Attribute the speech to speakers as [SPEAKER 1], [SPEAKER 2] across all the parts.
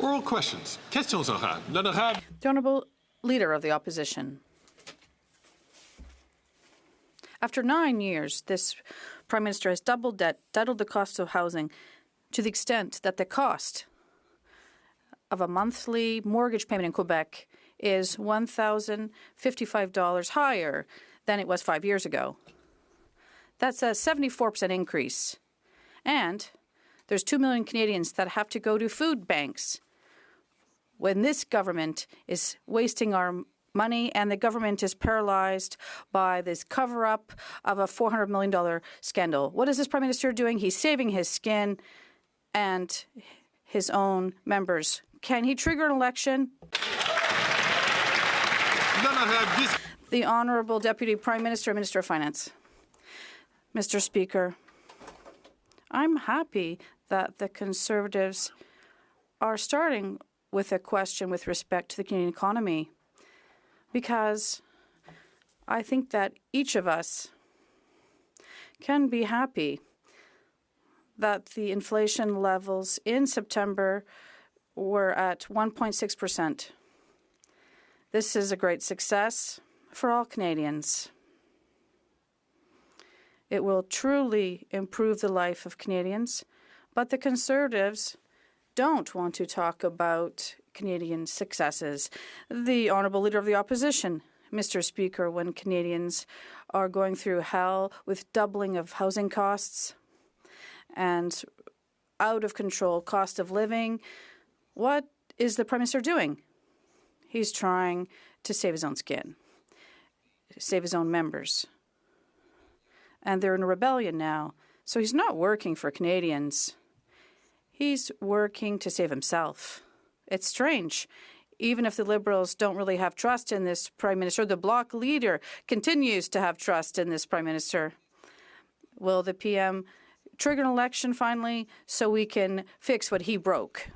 [SPEAKER 1] Oral questions. Questions orales. L'honorable.
[SPEAKER 2] The Honourable Leader of the Opposition. After 9 years, this Prime Minister has doubled debt, doubled the cost of housing to the extent that the cost of a monthly mortgage payment in Quebec is $1,055 higher than it was 5 years ago. That's a 74% increase. And there's 2 million Canadians that have to go to food banks when this government is wasting our money and the government is paralyzed by this cover-up of a $400 million scandal. What is this Prime Minister doing? He's saving his skin and his own members. Can he trigger an election? The Honourable Deputy Prime Minister and Minister of Finance. Mr. Speaker, I'm happy that the Conservatives are starting with a question with respect to the Canadian economy, because I think that each of us can be happy that the inflation levels in September were at 1.6%. This is a great success for all Canadians. It will truly improve the life of Canadians, but the Conservatives don't want to talk about Canadian successes. The Honourable Leader of the Opposition, Mr. Speaker, when Canadians are going through hell with doubling of housing costs and out of control cost of living, what is the Prime Minister doing? He's trying to save his own skin, save his own members. And they're in a rebellion now. So he's not working for Canadians. He's working to save himself. It's strange. Even if the Liberals don't really have trust in this Prime Minister, the Bloc leader continues to have trust in this Prime Minister. Will the PM trigger an election finally so we can fix what he broke?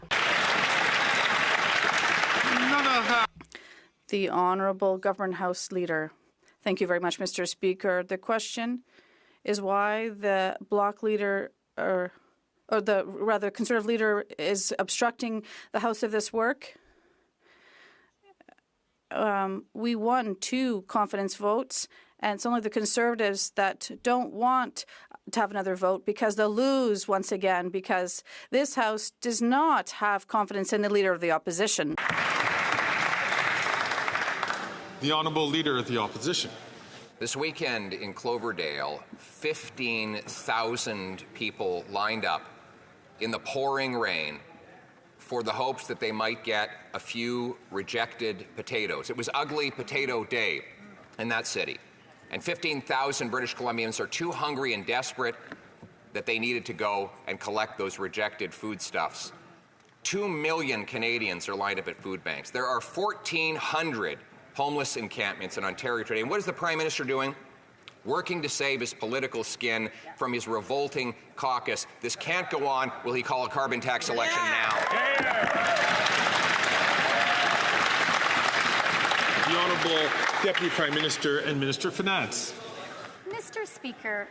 [SPEAKER 2] The Honourable Government House Leader. Thank you very much, Mr. Speaker. The question is why the Bloc leader, or the rather Conservative leader, is obstructing the House of this work. We won 2 confidence votes, and it's only the Conservatives that don't want to have another vote because they'll lose once again, because this House does not have confidence in the Leader of the Opposition.
[SPEAKER 1] The Honourable Leader of the Opposition.
[SPEAKER 3] This weekend in Cloverdale, 15,000 people lined up in the pouring rain for the hopes that they might get a few rejected potatoes. It was Ugly Potato Day in that city. And 15,000 British Columbians are too hungry and desperate that they needed to go and collect those rejected foodstuffs. 2 million Canadians are lined up at food banks. There are 1,400 homeless encampments in Ontario today. And what is the Prime Minister doing? Working to save his political skin from his revolting caucus. This can't go on. Will he call a carbon tax election now?
[SPEAKER 1] The Honourable Deputy Prime Minister and Minister of Finance.
[SPEAKER 4] Mr. Speaker,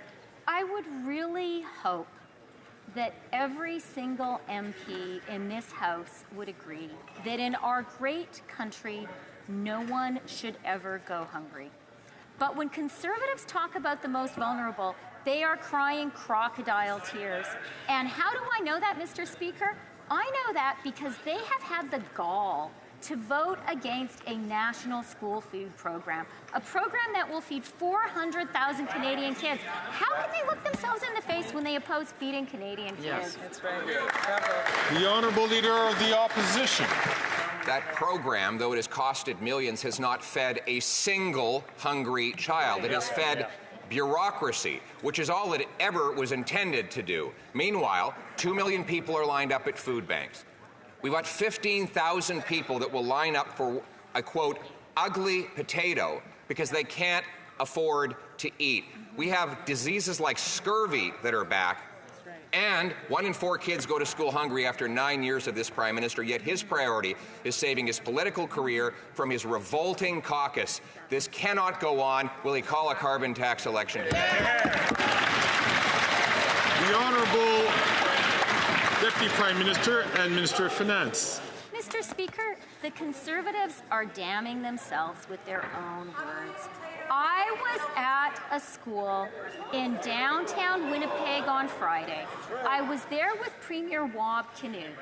[SPEAKER 4] I would really hope that every single MP in this House would agree that in our great country, no one should ever go hungry. But when Conservatives talk about the most vulnerable, they are crying crocodile tears. And how do I know that, Mr. Speaker? I know that because they have had the gall to vote against a national school food program, a program that will feed 400,000 Canadian kids. How can they look themselves in the face when they oppose feeding Canadian kids?
[SPEAKER 5] Yes, that's right.
[SPEAKER 1] The Honourable Leader of the Opposition.
[SPEAKER 3] That program, though it has costed millions, has not fed a single hungry child. It has fed bureaucracy, which is all it ever was intended to do. Meanwhile, 2 million people are lined up at food banks. We've got 15,000 people that will line up for a, quote, ugly potato because they can't afford to eat. We have diseases like scurvy that are back. And 1 in 4 kids go to school hungry after 9 years of this Prime Minister, yet his priority is saving his political career from his revolting caucus. This cannot go on. Will he call a carbon tax election today?
[SPEAKER 1] The Honourable Deputy Prime Minister and Minister of Finance.
[SPEAKER 4] Mr. Speaker, the Conservatives are damning themselves with their own words. I was at a school in downtown Winnipeg on Friday. I was there with Premier Wab Kinew,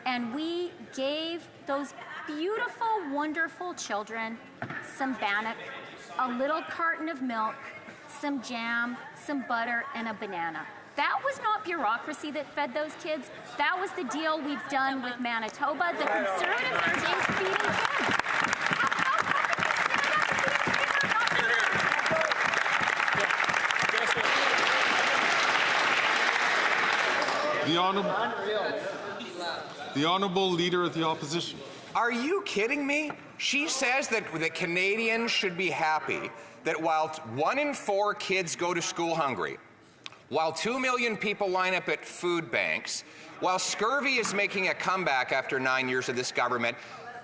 [SPEAKER 4] and we gave those beautiful, wonderful children some bannock, a little carton of milk, some jam, some butter, and a banana. That was not bureaucracy that fed those kids. That was the deal we've done with Manitoba. The Conservatives are against feeding kids.
[SPEAKER 1] The Honourable Leader of the Opposition.
[SPEAKER 3] Are you kidding me? She says that the Canadians should be happy that while 1 in 4 kids go to school hungry, while 2 million people line up at food banks, while scurvy is making a comeback after 9 years of this government,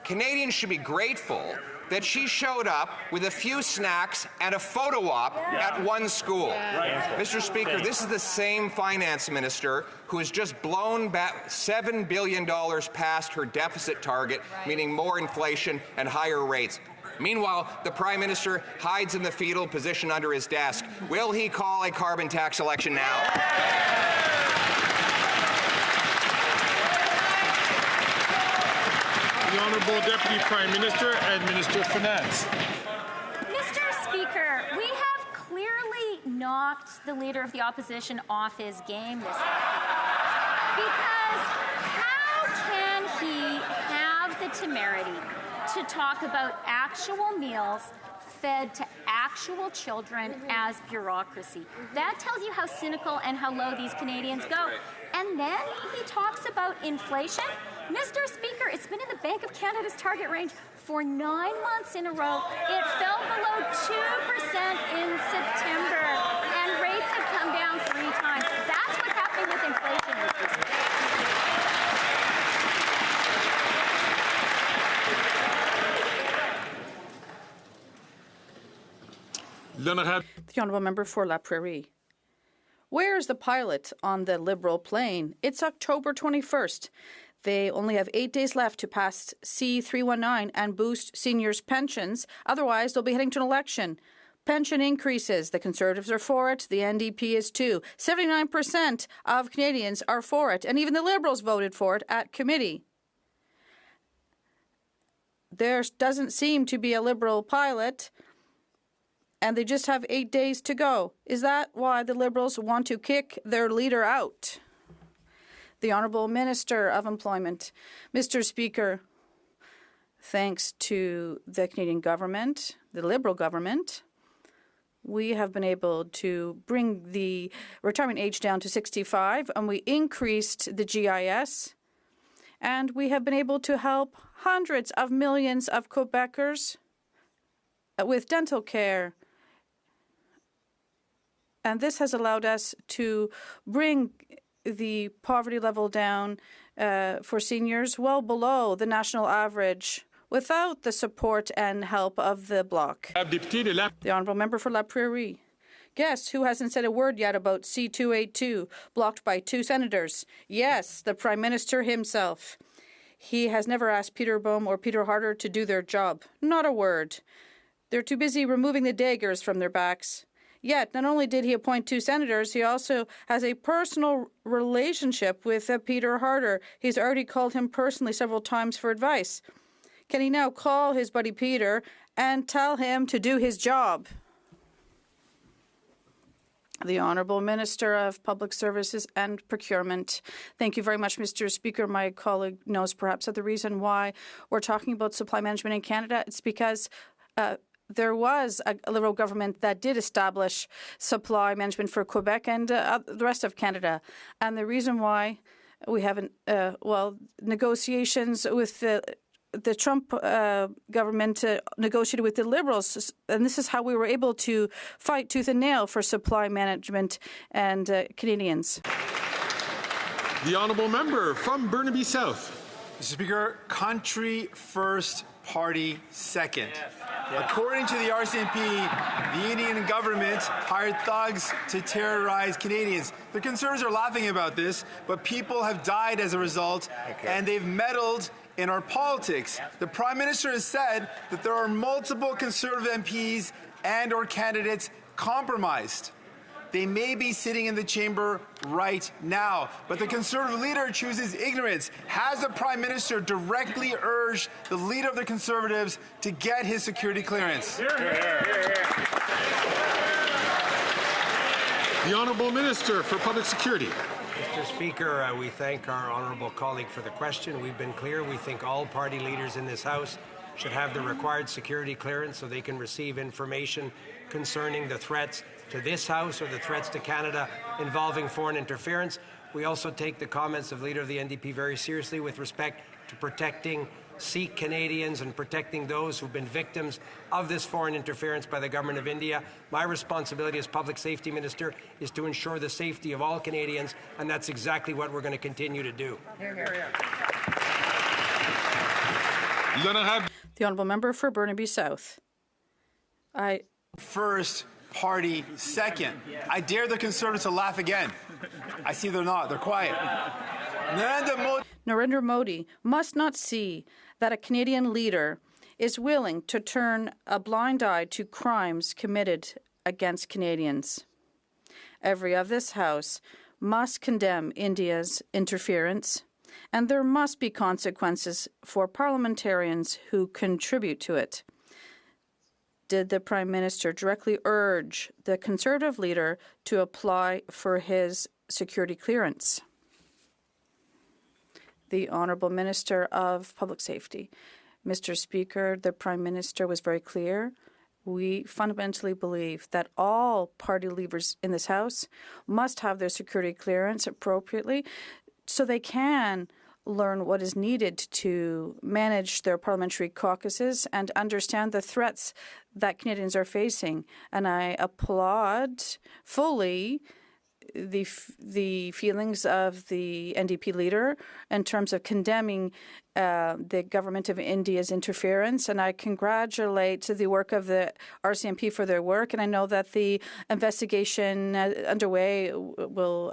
[SPEAKER 3] Canadians should be grateful that she showed up with a few snacks and a photo op at one school. Mr. Speaker, this is the same finance minister who has just blown back $7 billion past her deficit target, meaning more inflation and higher rates. Meanwhile, the Prime Minister hides in the fetal position under his desk. Will he call a carbon tax election now?
[SPEAKER 1] The Honourable Deputy Prime Minister and Minister of Finance.
[SPEAKER 4] Mr. Speaker, we have clearly knocked the Leader of the Opposition off his game this afternoon. Because how can he have the temerity to talk about actual meals fed to actual children as bureaucracy? That tells you how cynical and how low these Canadians go. And then he talks about inflation. Mr. Speaker, it's been in the Bank of Canada's target range for 9 months in a row. It fell below 2% in September, and rates have come down 3 times. That's what's happening with inflation, Mr. Speaker.
[SPEAKER 2] The Honourable Member for La Prairie. Where's the pilot on the Liberal plane? It's October 21st. They only have 8 days left to pass C-319 and boost seniors' pensions. Otherwise, they'll be heading to an election. Pension increases. The Conservatives are for it. The NDP is too. 79% of Canadians are for it. And even the Liberals voted for it at committee. There doesn't seem to be a Liberal pilot, and they just have 8 days to go. Is that why the Liberals want to kick their leader out? The Honourable Minister of Employment. Mr. Speaker, thanks to the Canadian government, the Liberal government, we have been able to bring the retirement age down to 65, and we increased the GIS, and we have been able to help hundreds of millions of Quebecers with dental care. And this has allowed us to bring the poverty level down for seniors well below the national average without the support and help of the Bloc. The Honourable Member for La Prairie. Guess who hasn't said a word yet about C-282, blocked by 2 senators? Yes, the Prime Minister himself. He has never asked Peter Boehm or Peter Harder to do their job. Not a word. They're too busy removing the daggers from their backs. Yet, not only did he appoint 2 senators, he also has a personal relationship with Peter Harder. He's already called him personally several times for advice. Can he now call his buddy Peter and tell him to do his job? The Honourable Minister of Public Services and Procurement. Thank you very much, Mr. Speaker. My colleague knows perhaps that the reason why we're talking about supply management in Canada, it's because there was a Liberal government that did establish supply management for Quebec and the rest of Canada. And the reason why we haven't, negotiations with the Trump government negotiated with the Liberals, and this is how we were able to fight tooth and nail for supply management and Canadians.
[SPEAKER 1] The Honourable Member from Burnaby South.
[SPEAKER 5] Mr. Speaker, country first, party second. According to the RCMP, the Indian government hired thugs to terrorize Canadians. The Conservatives are laughing about this, but people have died as a result, and they've meddled in our politics. The Prime Minister has said that there are multiple Conservative MPs and or candidates compromised. They may be sitting in the chamber right now, but the Conservative leader chooses ignorance. Has the Prime Minister directly urged the leader of the Conservatives to get his security clearance?
[SPEAKER 1] The Honourable Minister for Public Security.
[SPEAKER 6] Mr. Speaker, we thank our honourable colleague for the question. We've been clear. We think all party leaders in this House should have the required security clearance so they can receive information concerning the threats to this House or the threats to Canada involving foreign interference. We also take the comments of Leader of the NDP very seriously with respect to protecting Sikh Canadians and protecting those who've been victims of this foreign interference by the Government of India. My responsibility as Public Safety Minister is to ensure the safety of all Canadians, and that's exactly what we're going to continue to do.
[SPEAKER 2] The Honourable Member for Burnaby South.
[SPEAKER 5] First, party second. I dare the Conservatives to laugh again. I see they're not. They're quiet.
[SPEAKER 2] Narendra Modi must not see that a Canadian leader is willing to turn a blind eye to crimes committed against Canadians. Every of this House must condemn India's interference, and there must be consequences for parliamentarians who contribute to it. Did the Prime Minister directly urge the Conservative leader to apply for his security clearance? The Honourable Minister of Public Safety. Mr. Speaker, the Prime Minister was very clear. We fundamentally believe that all party leaders in this House must have their security clearance appropriately so they can learn what is needed to manage their parliamentary caucuses and understand the threats that Canadians are facing. And I applaud fully the feelings of the NDP leader in terms of condemning the Government of India's interference, and I congratulate the work of the RCMP for their work, and I know that the investigation underway will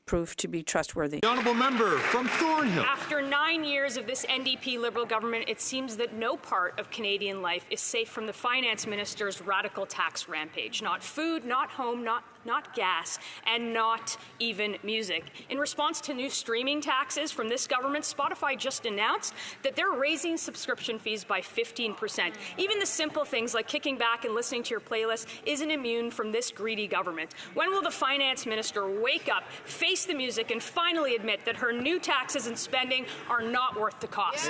[SPEAKER 2] prove to be trustworthy.
[SPEAKER 1] The Honourable Member from Thornhill.
[SPEAKER 7] After 9 years of this NDP Liberal government, it seems that no part of Canadian life is safe from the Finance Minister's radical tax rampage. Not food, not home, not gas, and not even music. In response to new streaming taxes from this government, Spotify just announced that they're raising subscription fees by 15%. Even the simple things like kicking back and listening to your playlist isn't immune from this greedy government. When will the Finance Minister wake up, face the music, and finally admit that her new taxes and spending are not worth the cost?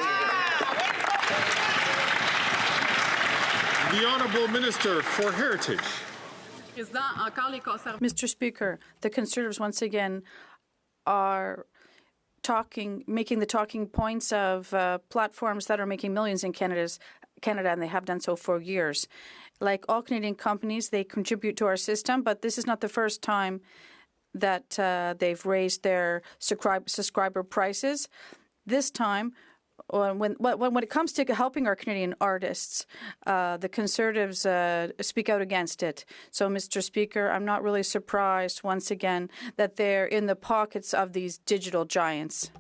[SPEAKER 1] The Honourable Minister for Heritage.
[SPEAKER 2] Mr. Speaker, the Conservatives once again are making the talking points of platforms that are making millions in Canada, and they have done so for years. Like all Canadian companies, they contribute to our system, but this is not the first time that they've raised their subscriber prices. This time, when it comes to helping our Canadian artists, the Conservatives speak out against it. So, Mr. Speaker, I'm not really surprised, once again, that they're in the pockets of these digital giants.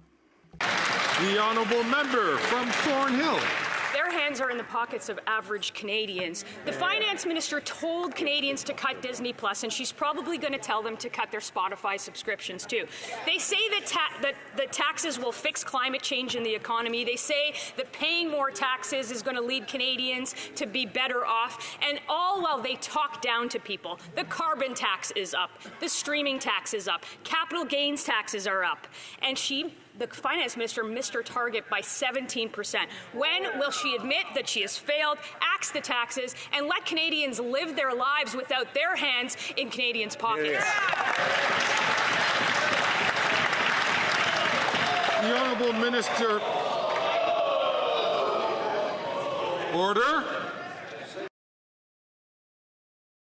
[SPEAKER 1] The Honourable Member from Thornhill.
[SPEAKER 7] Their hands are in the pockets of average Canadians. The Finance Minister told Canadians to cut Disney Plus, and she's probably going to tell them to cut their Spotify subscriptions too. They say that the taxes will fix climate change in the economy. They say that paying more taxes is going to lead Canadians to be better off, and all while they talk down to people. The carbon tax is up. The streaming tax is up. Capital gains taxes are up. And the Finance Minister missed her target by 17%. When will she admit that she has failed, axe the taxes, and let Canadians live their lives without their hands in Canadians' pockets?
[SPEAKER 1] The Honourable Minister. Order.